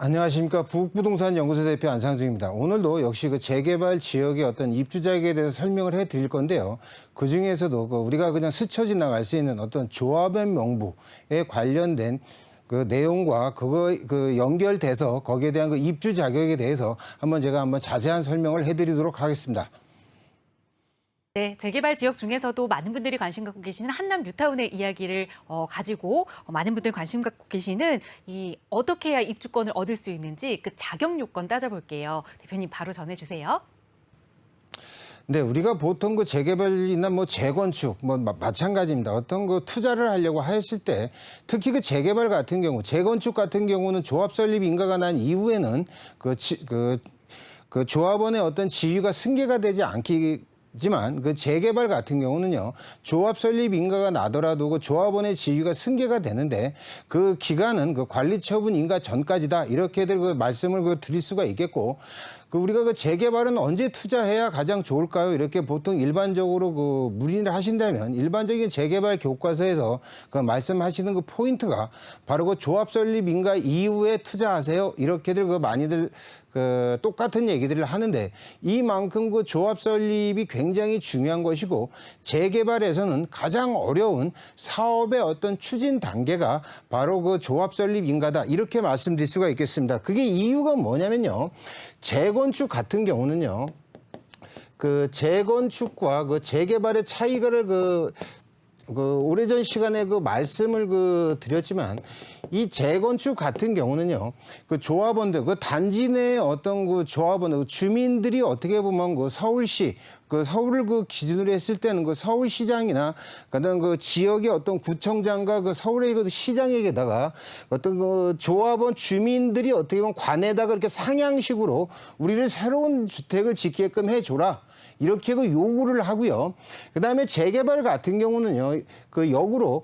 안녕하십니까. 부국부동산 연구소 대표 안상중입니다. 오늘도 역시 그 재개발 지역의 어떤 입주자에게 대해서 설명을 해드릴 건데요. 그 중에서도 우리가 그냥 스쳐 지나갈 수 있는 어떤 조합의 명부에 관련된 그 내용과 그거 연결돼서 거기에 대한 그 입주 자격에 대해서 제가 자세한 설명을 해드리도록 하겠습니다. 네, 재개발 지역 중에서도 많은 분들이 관심 갖고 계시는 한남 뉴타운의 이야기를 가지고 많은 분들이 관심 갖고 계시는 이 어떻게 해야 입주권을 얻을 수 있는지 그 자격 요건 따져볼게요. 대표님 바로 전해주세요. 네, 우리가 보통 그 재개발이나 재건축 마찬가지입니다. 어떤 그 투자를 하려고 하였을 때 특히 그 재개발 같은 경우, 재건축 같은 경우는 조합 설립 인가가 난 이후에는 그 조합원의 어떤 지위가 승계가 되지 않지만 그 재개발 같은 경우는요, 조합 설립 인가가 나더라도 그 조합원의 지위가 승계가 되는데 그 기간은 그 관리 처분 인가 전까지다, 이렇게들 그 말씀을 드릴 수가 있겠고, 우리가 그 재개발은 언제 투자해야 가장 좋을까요? 이렇게 보통 일반적으로 문의를 하신다면 일반적인 재개발 교과서에서 그 말씀하시는 그 포인트가 바로 그 조합 설립 인가 이후에 투자하세요, 이렇게들 많이들 똑같은 얘기들을 하는데, 이만큼 그 조합 설립이 굉장히 중요한 것이고, 재개발에서는 가장 어려운 사업의 어떤 추진 단계가 바로 그 조합 설립 인가다, 이렇게 말씀드릴 수가 있겠습니다. 그게 이유가 뭐냐면요, 재건축 같은 경우는요, 그 재건축과 그 재개발의 차이를 오래전 시간에 말씀을 드렸지만, 이 재건축 같은 경우는요, 그 조합원들, 그 단지 내의 어떤 그 조합원들, 주민들이 어떻게 보면 서울시, 서울을 기준으로 했을 때는 서울시장이나 그다음 지역의 어떤 구청장과 서울의 시장에게다가 어떤 조합원 주민들이 어떻게 보면 관에다가 이렇게 상향식으로 우리를 새로운 주택을 짓게끔 해줘라, 이렇게 요구를 하고요. 그다음에 재개발 같은 경우는요, 역으로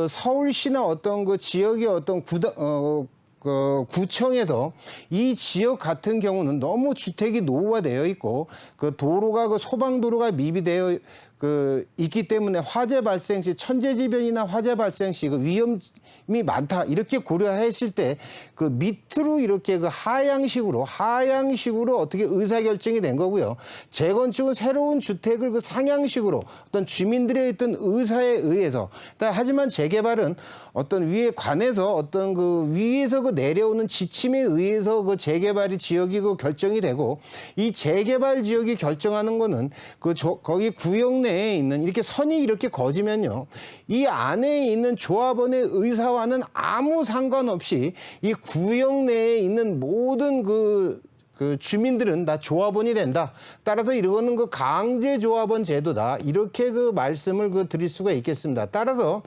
서울시나 어떤 지역의 어떤 구청에서 이 지역 같은 경우는 너무 주택이 노후화되어 있고 도로가 소방도로가 미비되어 있기 때문에 화재 발생 시, 천재지변이나 화재 발생 시 위험이 많다, 이렇게 고려했을 때 밑으로 이렇게 하향식으로 어떻게 의사결정이 된 거고요. 재건축은 새로운 주택을 상향식으로 어떤 주민들의 어떤 의사에 의해서, 하지만 재개발은 어떤 위에 관에서 어떤 위에서 내려오는 지침에 의해서 재개발이 지역이 결정이 되고, 이 재개발 지역이 결정하는 거는 거기 구역 내에 있는 이렇게 선이 이렇게 거지면요, 이 안에 있는 조합원의 의사와는 아무 상관없이 이 구역 내에 있는 모든 주민들은 다 조합원이 된다. 따라서 이거는 강제 조합원 제도다, 이렇게 말씀을 드릴 수가 있겠습니다. 따라서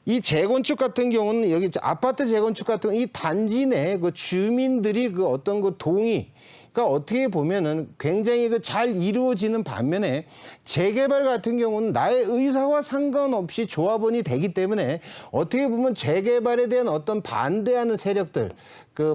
이 재건축 같은 경우는 여기 아파트 재건축 같은 이 단지 내 주민들이 어떤 동의가 어떻게 보면은 굉장히 잘 이루어지는 반면에, 재개발 같은 경우는 나의 의사와 상관없이 조합원이 되기 때문에 어떻게 보면 재개발에 대한 어떤 반대하는 세력들,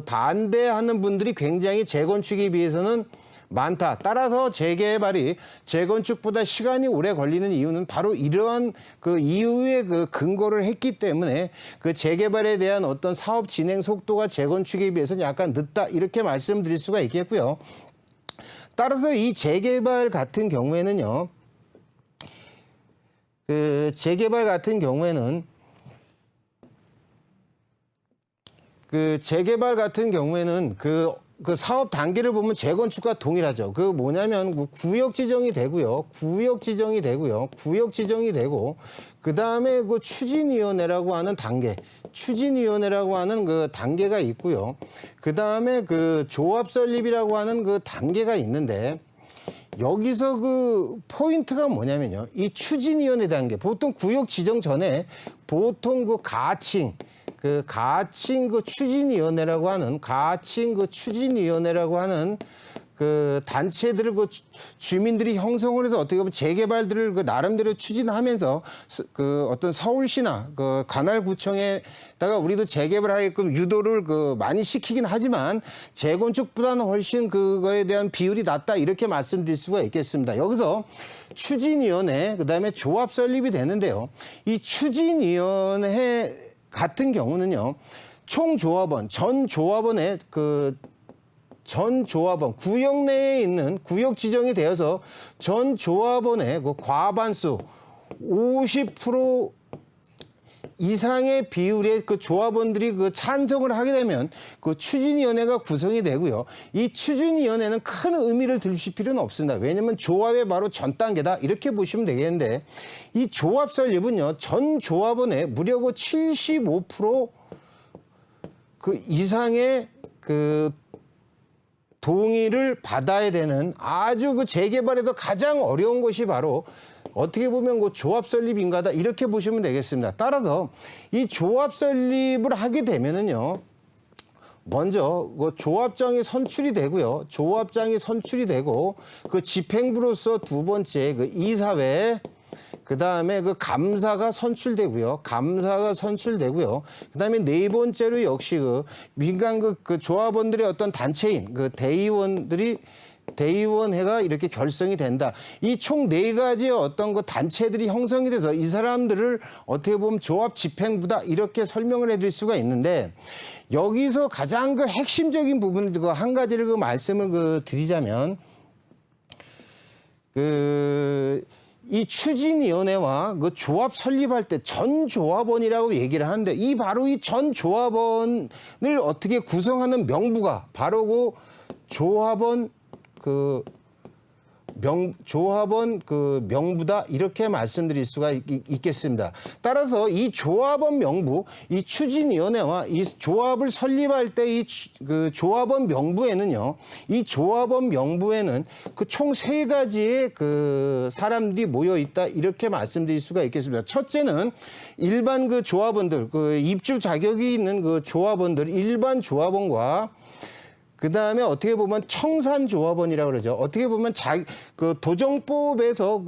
반대하는 분들이 굉장히 재건축에 비해서는 많다. 따라서 재개발이 재건축보다 시간이 오래 걸리는 이유는 바로 이러한 이유에 근거를 했기 때문에 재개발에 대한 어떤 사업 진행 속도가 재건축에 비해서는 약간 늦다, 이렇게 말씀드릴 수가 있겠고요. 따라서 이 재개발 같은 경우에는요, 재개발 같은 경우에는 사업 단계를 보면 재건축과 동일하죠. 뭐냐면 구역 지정이 되고요. 구역 지정이 되고, 그 다음에 추진위원회라고 하는 단계, 추진위원회라고 하는 단계가 있고요. 그 다음에 조합 설립이라고 하는 단계가 있는데, 여기서 포인트가 뭐냐면요, 이 추진위원회 단계, 보통 구역 지정 전에 보통 가칭 추진위원회라고 하는 단체들을 주민들이 형성을 해서 어떻게 보면 재개발들을 나름대로 추진하면서 어떤 서울시나 관할구청에다가 우리도 재개발하게끔 유도를 많이 시키긴 하지만 재건축보다는 훨씬 그거에 대한 비율이 낮다, 이렇게 말씀드릴 수가 있겠습니다. 여기서 추진위원회, 그다음에 조합 설립이 되는데요. 이 추진위원회 같은 경우는요, 총조합원, 전 조합원의 전 조합원, 구역 내에 있는 구역 지정이 되어서 전 조합원의 그 과반수 50% 이상의 비율의 그 조합원들이 그 찬성을 하게 되면 그 추진위원회가 구성이 되고요. 이 추진위원회는 큰 의미를 두실 필요는 없습니다. 왜냐하면 조합의 바로 전 단계다 이렇게 보시면 되겠는데 이 조합 설립은요 전 조합원의 무려 그 75% 그 이상의 그 동의를 받아야 되는 아주 그 재개발에서 가장 어려운 것이 바로 어떻게 보면 그 조합 설립 인가다 이렇게 보시면 되겠습니다. 따라서 이 조합 설립을 하게 되면은요. 먼저 그 조합장이 선출이 되고요. 조합장이 선출이 되고 그 집행부로서 두 번째 그 이사회 그다음에 그 감사가 선출되고요. 감사가 선출되고요. 그다음에 네 번째로 역시 그 민간 그 조합원들의 어떤 단체인 그 대의원회가 이렇게 결성이 된다. 이 총 네 가지의 어떤 그 단체들이 형성이 돼서 이 사람들을 어떻게 보면 조합 집행부다 이렇게 설명을 해드릴 수가 있는데 여기서 가장 그 핵심적인 부분 그 한 가지를 그 말씀을 그 드리자면 이 추진위원회와 그 조합 설립할 때 전 조합원이라고 얘기를 하는데 이 바로 이 전 조합원을 어떻게 구성하는 명부가 바로 그 조합원 명부다 이렇게 말씀드릴 수가 있겠습니다. 따라서 이 조합원 명부, 이 추진위원회와 이 조합을 설립할 때 이 그 조합원 명부에는요, 이 조합원 명부에는 그 총 세 가지의 그 사람들이 모여 있다 이렇게 말씀드릴 수가 있겠습니다. 첫째는 일반 그 조합원들, 그 입주 자격이 있는 그 조합원들, 일반 조합원과 그 다음에 어떻게 보면 청산조합원이라고 그러죠. 어떻게 보면 그 도정법에서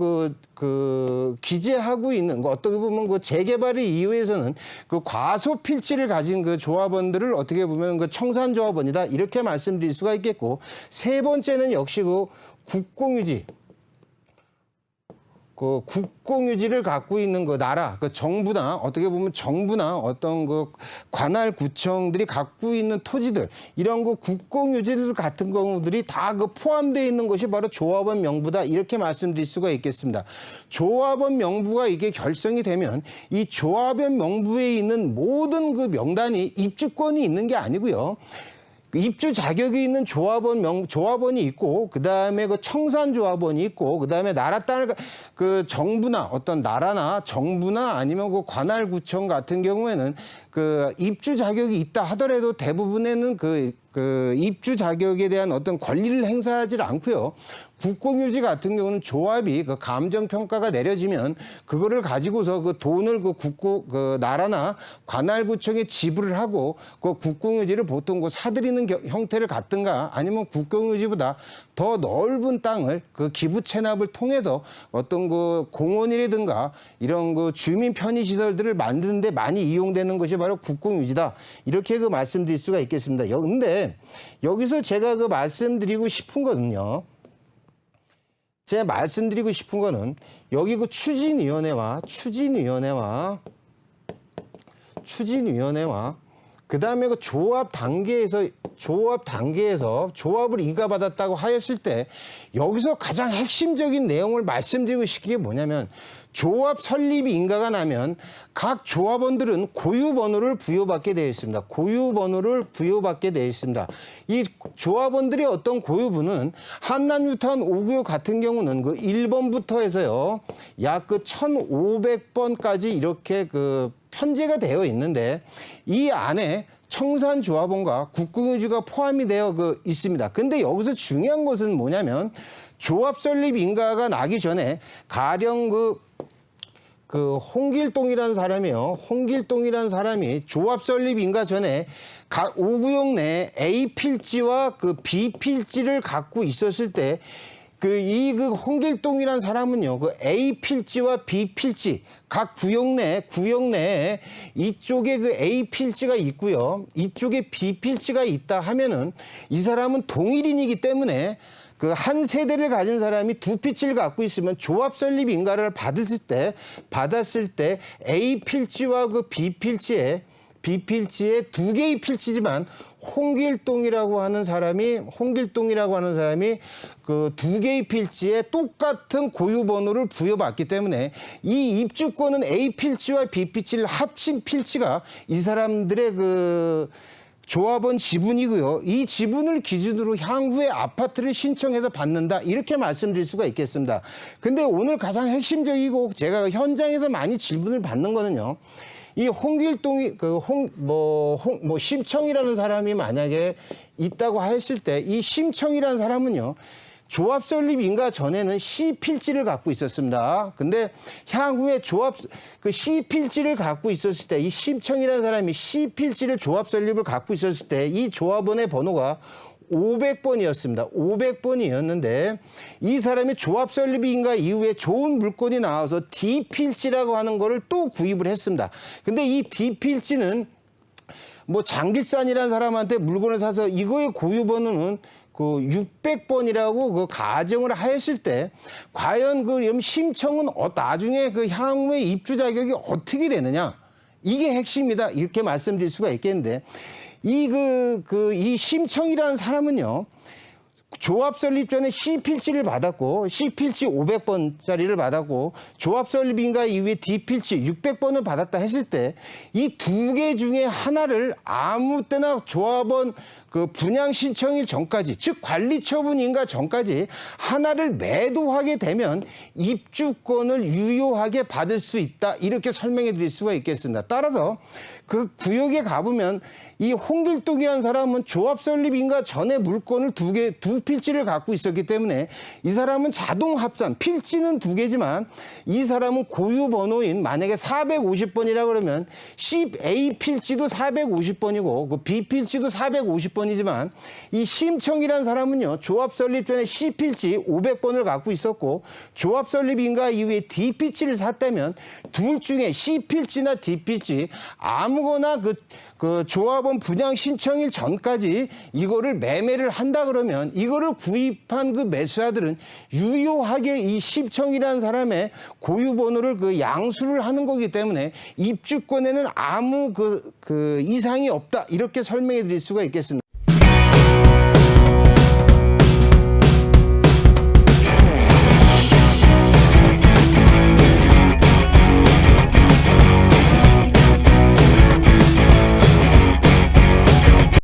기재하고 있는, 어떻게 보면 그 재개발의 이유에서는 그 과소 필지를 가진 그 조합원들을 어떻게 보면 그 청산조합원이다. 이렇게 말씀드릴 수가 있겠고, 세 번째는 역시 그 국공유지. 그 국공유지를 갖고 있는 그 나라, 그 정부나 어떻게 보면 정부나 어떤 그 관할 구청들이 갖고 있는 토지들 이런 그 국공유지들 같은 경우들이 다 그 포함되어 있는 것이 바로 조합원 명부다 이렇게 말씀드릴 수가 있겠습니다. 조합원 명부가 이게 결성이 되면 이 조합원 명부에 있는 모든 그 명단이 입주권이 있는 게 아니고요. 입주 자격이 있는 조합원이 있고, 그 다음에 그 청산조합원이 있고, 그 다음에 나라 땅을, 그 정부나 어떤 나라나 정부나 아니면 그 관할구청 같은 경우에는 그 입주 자격이 있다 하더라도 대부분에는 그 입주 자격에 대한 어떤 권리를 행사하지 않고요. 국공유지 같은 경우는 조합이 그 감정평가가 내려지면 그거를 가지고서 그 돈을 그 나라나 관할구청에 지불을 하고 그 국공유지를 보통 그 사들이는 형태를 갖든가 아니면 국공유지보다 더 넓은 땅을 그 기부 체납을 통해서 어떤 그 공원이라든가 이런 그 주민 편의 시설들을 만드는데 많이 이용되는 것이 바로 국공유지다. 이렇게 그 말씀드릴 수가 있겠습니다. 근데 여기서 제가 그 말씀드리고 싶은 거는요. 제가 말씀드리고 싶은 거는 여기 그 추진위원회와 그다음에 그 조합 단계에서 조합을 인가받았다고 하였을 때 여기서 가장 핵심적인 내용을 말씀드리고 싶은 게 뭐냐면 조합 설립이 인가가 나면 각 조합원들은 고유번호를 부여받게 되어 있습니다. 고유번호를 부여받게 되어 있습니다. 이 조합원들의 어떤 고유번호는 한남 뉴타운 5구역 같은 경우는 그 1번부터 해서요. 약 그 1,500번까지 이렇게 그 편제가 되어 있는데 이 안에 청산조합원과 국공유지가 포함이 되어 있습니다. 근데 여기서 중요한 것은 뭐냐면 조합 설립 인가가 나기 전에 가령 그 홍길동이라는 사람이 조합 설립 인가 전에 각 5구역 내에 A 필지와 그 B 필지를 갖고 있었을 때 이 홍길동이라는 사람은요, 그 A 필지와 B 필지, 각 구역 내에 이쪽에 그 A 필지가 있고요. 이쪽에 B 필지가 있다 하면은 이 사람은 동일인이기 때문에 그 한 세대를 가진 사람이 두 필지를 갖고 있으면 조합 설립 인가를 받았을 때 A 필지와 그 B 필지에 B필지에 2개의 필지지만 홍길동이라고 하는 사람이 그 2개의 필지에 똑같은 고유 번호를 부여받기 때문에 이 입주권은 A 필지와 B 필지를 합친 필지가 이 사람들의 그 조합원 지분이고요. 이 지분을 기준으로 향후에 아파트를 신청해서 받는다. 이렇게 말씀드릴 수가 있겠습니다. 근데 오늘 가장 핵심적이고 제가 현장에서 많이 질문을 받는 거는요. 이 홍길동이 심청이라는 사람이 만약에 있다고 했을 때 이 심청이라는 사람은요. 조합 설립 인가 전에는 C 필지를 갖고 있었습니다. 근데 향후에 C 필지를 갖고 있었을 때 이 심청이라는 사람이 C 필지를 조합 설립을 갖고 있었을 때 이 조합원의 번호가 500번이었습니다. 500번이었는데 이 사람이 조합 설립인가 이후에 좋은 물건이 나와서 D 필지라고 하는 거를 또 구입을 했습니다. 근데 이 D 필지는 장길산이라는 사람한테 물건을 사서 이거의 고유 번호는 그 600번이라고 그 가정을 하였을 때 과연 그 심청은 나중에 그 향후에 입주 자격이 어떻게 되느냐 이게 핵심이다 이렇게 말씀드릴 수가 있겠는데 이 심청이라는 사람은요. 조합 설립 전에 C 필지를 받았고 C 필지 500번짜리를 받았고 조합 설립인가 이후에 D 필지 600번을 받았다 했을 때 이 2개 중에 하나를 아무 때나 조합원 그 분양 신청일 전까지 즉 관리 처분인가 전까지 하나를 매도하게 되면 입주권을 유효하게 받을 수 있다 이렇게 설명해 드릴 수가 있겠습니다. 따라서 그 구역에 가보면 이 홍길동이라는 사람은 조합 설립인가 전에 물건을 두 필지를 갖고 있었기 때문에 이 사람은 자동 합산 필지는 2개지만 이 사람은 고유 번호인 만약에 450번이라 그러면 A 필지도 450번이고 그 B 필지도 450번이지만 이 심청이라는 사람은요 조합 설립 전에 C 필지 500번을 갖고 있었고 조합 설립인가 이후에 D 필지를 샀다면 둘 중에 C 필지나 D 필지 아무거나 그 조합원 분양 신청일 전까지 이거를 매매를 한다 그러면 이거를 구입한 그 매수자들은 유효하게 이 심청이라는 사람의 고유 번호를 그 양수를 하는 거기 때문에 입주권에는 아무 그 이상이 없다 이렇게 설명해 드릴 수가 있겠습니다.